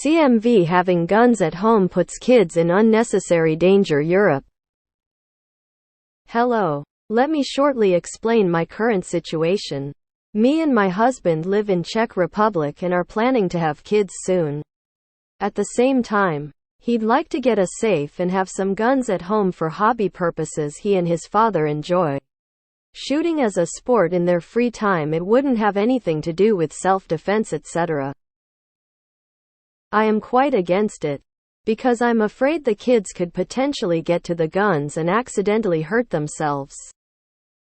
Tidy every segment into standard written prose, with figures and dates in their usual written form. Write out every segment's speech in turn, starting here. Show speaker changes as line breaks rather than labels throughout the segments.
CMV having guns at home puts kids in unnecessary danger. Europe. Hello. Let me shortly explain my current situation. Me and my husband live in Czech Republic and are planning to have kids soon. At the same time, he'd like to get a safe and have some guns at home for hobby purposes he and his father enjoy. Shooting as a sport in their free time, it wouldn't have anything to do with self-defense, etc. I am quite against it, because I'm afraid the kids could potentially get to the guns and accidentally hurt themselves.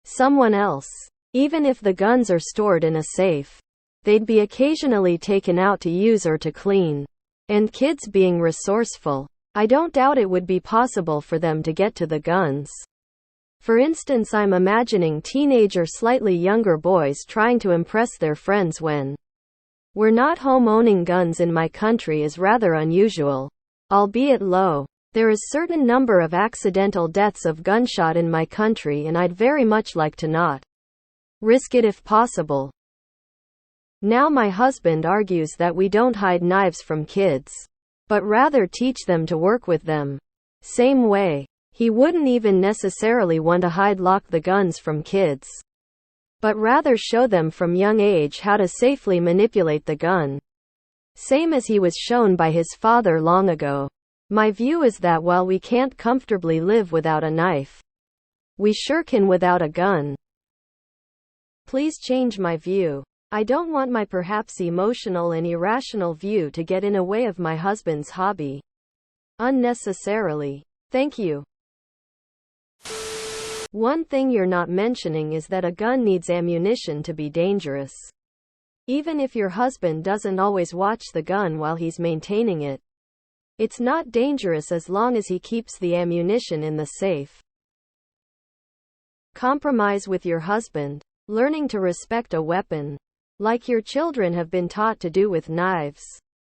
Someone else. Even if the guns are stored in a safe, they'd be occasionally taken out to use or to clean. And kids being resourceful, I don't doubt it would be possible for them to get to the guns. For instance, I'm imagining teenage or slightly younger boys trying to impress their friends when we're not home. Owning guns in my country is rather unusual, albeit low. There is certain number of accidental deaths of gunshot in my country, and I'd very much like to not risk it if possible. Now my husband argues that we don't hide knives from kids, but rather teach them to work with them. Same way, he wouldn't even necessarily want to lock the guns from kids, but rather show them from young age how to safely manipulate the gun. Same as he was shown by his father long ago. My view is that while we can't comfortably live without a knife, we sure can without a gun. Please change my view. I don't want my perhaps emotional and irrational view to get in the way of my husband's hobby unnecessarily. Thank you. One thing you're not mentioning is that a gun needs ammunition to be dangerous. Even if your husband doesn't always watch the gun while he's maintaining it, it's not dangerous as long as he keeps the ammunition in the safe. Compromise with your husband. Learning to respect a weapon, like your children have been taught to do with knives,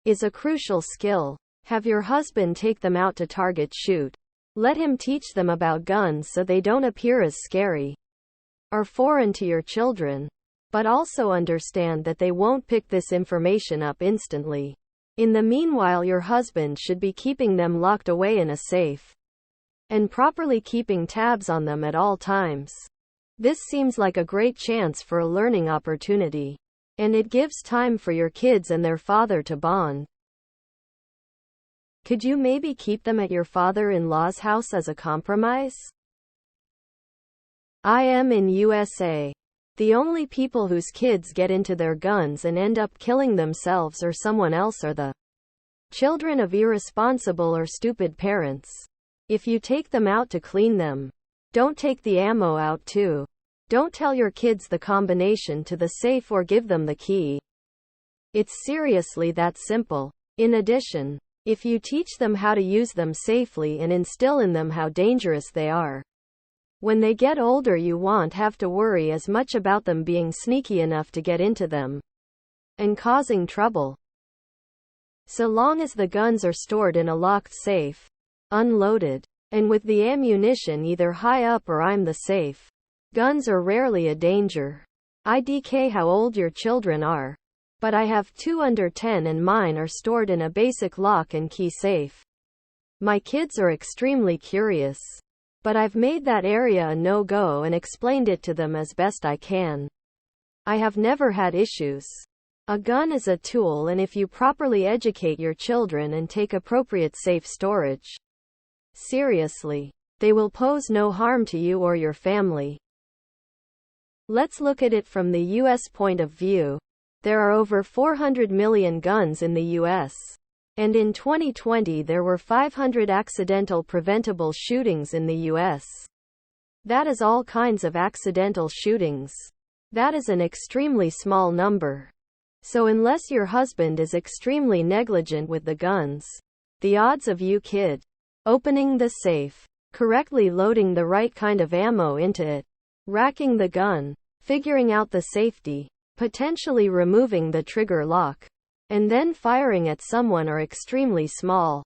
is a crucial skill. Have your husband take them out to target shoot. Let him teach them about guns so they don't appear as scary or foreign to your children, but also understand that they won't pick this information up instantly. In the meanwhile, your husband should be keeping them locked away in a safe and properly keeping tabs on them at all times. This seems like a great chance for a learning opportunity, and it gives time for your kids and their father to bond. Could you maybe keep them at your father-in-law's house as a compromise? I am in USA. The only people whose kids get into their guns and end up killing themselves or someone else are the children of irresponsible or stupid parents. If you take them out to clean them, don't take the ammo out too. Don't tell your kids the combination to the safe or give them the key. It's seriously that simple. In addition, if you teach them how to use them safely and instill in them how dangerous they are, when they get older you won't have to worry as much about them being sneaky enough to get into them and causing trouble. So long as the guns are stored in a locked safe, unloaded, and with the ammunition either high up or in the safe, guns are rarely a danger. IDK how old your children are, but I have 2 under 10 and mine are stored in a basic lock and key safe. My kids are extremely curious, but I've made that area a no-go and explained it to them as best I can. I have never had issues. A gun is a tool, and if you properly educate your children and take appropriate safe storage seriously, they will pose no harm to you or your family. Let's look at it from the U.S. point of view. There are over 400 million guns in the U.S. And in 2020 there were 500 accidental preventable shootings in the U.S. That is all kinds of accidental shootings. That is an extremely small number. So unless your husband is extremely negligent with the guns, the odds of you kid opening the safe, correctly loading the right kind of ammo into it, racking the gun, figuring out the safety, potentially removing the trigger lock, and then firing at someone are extremely small.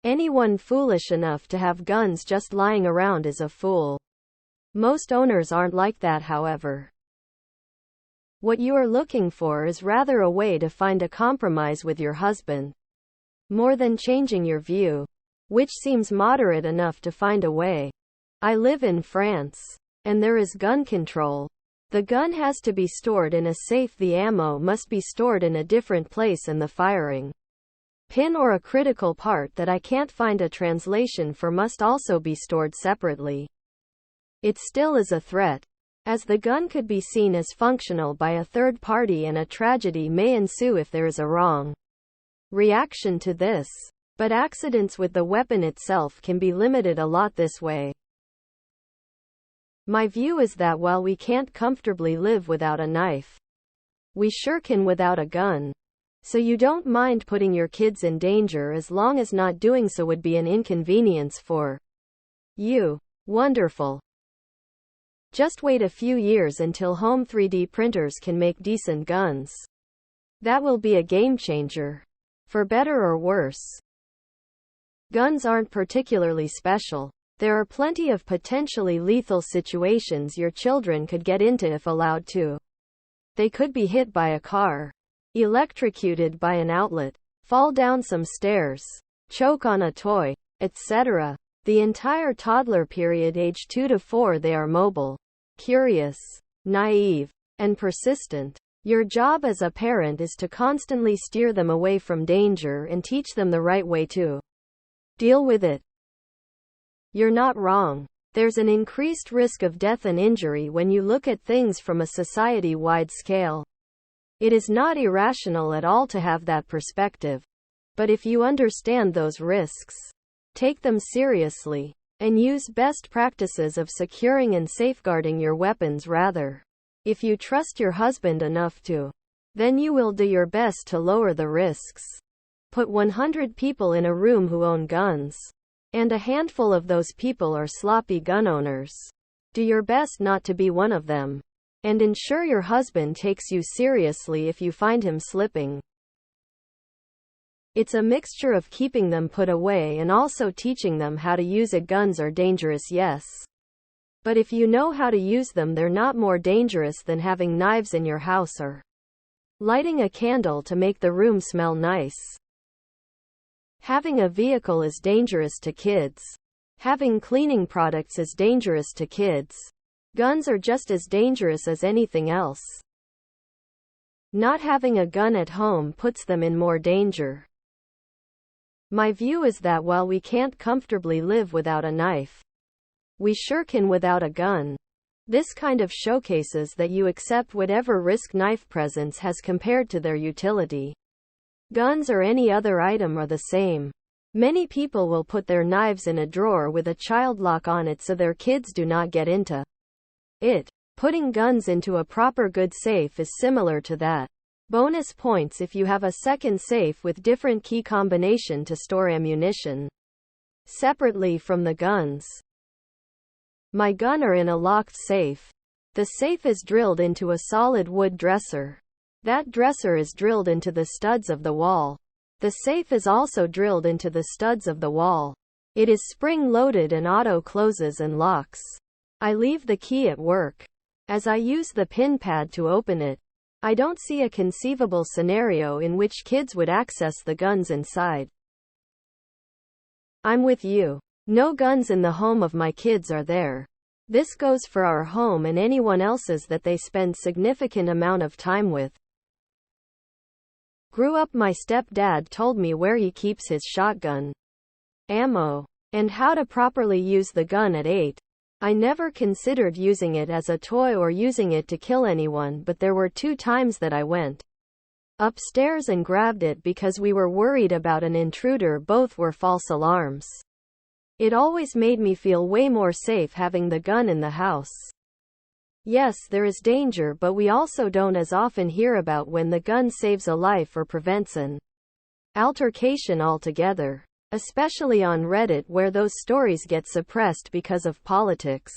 Anyone foolish enough to have guns just lying around is a fool. Most owners aren't like that, however. What you are looking for is rather a way to find a compromise with your husband, more than changing your view, which seems moderate enough to find a way. I live in France, and there is gun control. The gun has to be stored in a safe, the ammo must be stored in a different place, and the firing pin or a critical part that I can't find a translation for must also be stored separately. It still is a threat, as the gun could be seen as functional by a third party, and a tragedy may ensue if there is a wrong reaction to this. But accidents with the weapon itself can be limited a lot this way. My view is that while we can't comfortably live without a knife, we sure can without a gun. So you don't mind putting your kids in danger as long as not doing so would be an inconvenience for you. Wonderful. Just wait a few years until home 3D printers can make decent guns. That will be a game changer. For better or worse. Guns aren't particularly special. There are plenty of potentially lethal situations your children could get into if allowed to. They could be hit by a car, electrocuted by an outlet, fall down some stairs, choke on a toy, etc. The entire toddler period, age 2 to 4, they are mobile, curious, naive, and persistent. Your job as a parent is to constantly steer them away from danger and teach them the right way to deal with it. You're not wrong. There's an increased risk of death and injury when you look at things from a society-wide scale. It is not irrational at all to have that perspective. But if you understand those risks, take them seriously, and use best practices of securing and safeguarding your weapons rather. If you trust your husband enough to, then you will do your best to lower the risks. Put 100 people in a room who own guns, and a handful of those people are sloppy gun owners. Do your best not to be one of them, and ensure your husband takes you seriously if you find him slipping. It's a mixture of keeping them put away and also teaching them how to use it. Guns are dangerous, yes. But if you know how to use them, they're not more dangerous than having knives in your house or lighting a candle to make the room smell nice. Having a vehicle is dangerous to kids. Having cleaning products is dangerous to kids. Guns are just as dangerous as anything else. Not having a gun at home puts them in more danger. My view is that while we can't comfortably live without a knife, we sure can without a gun. This kind of showcases that you accept whatever risk knife presence has compared to their utility. Guns or any other item are the same. Many people will put their knives in a drawer with a child lock on it so their kids do not get into it. Putting guns into a proper good safe is similar to that. Bonus points if you have a second safe with different key combination to store ammunition separately from the guns. My gun are in a locked safe. The safe is drilled into a solid wood dresser. That dresser is drilled into the studs of the wall. The safe is also drilled into the studs of the wall. It is spring-loaded and auto-closes and locks. I leave the key at work. As I use the pin pad to open it, I don't see a conceivable scenario in which kids would access the guns inside. I'm with you. No guns in the home of my kids are there. This goes for our home and anyone else's that they spend significant amount of time with. Grew up, my stepdad told me where he keeps his shotgun ammo and how to properly use the gun at 8. I never considered using it as a toy or using it to kill anyone, but there were 2 times that I went upstairs and grabbed it because we were worried about an intruder. Both were false alarms. It always made me feel way more safe having the gun in the house. Yes, there is danger, but we also don't as often hear about when the gun saves a life or prevents an altercation altogether. Especially on Reddit, where those stories get suppressed because of politics.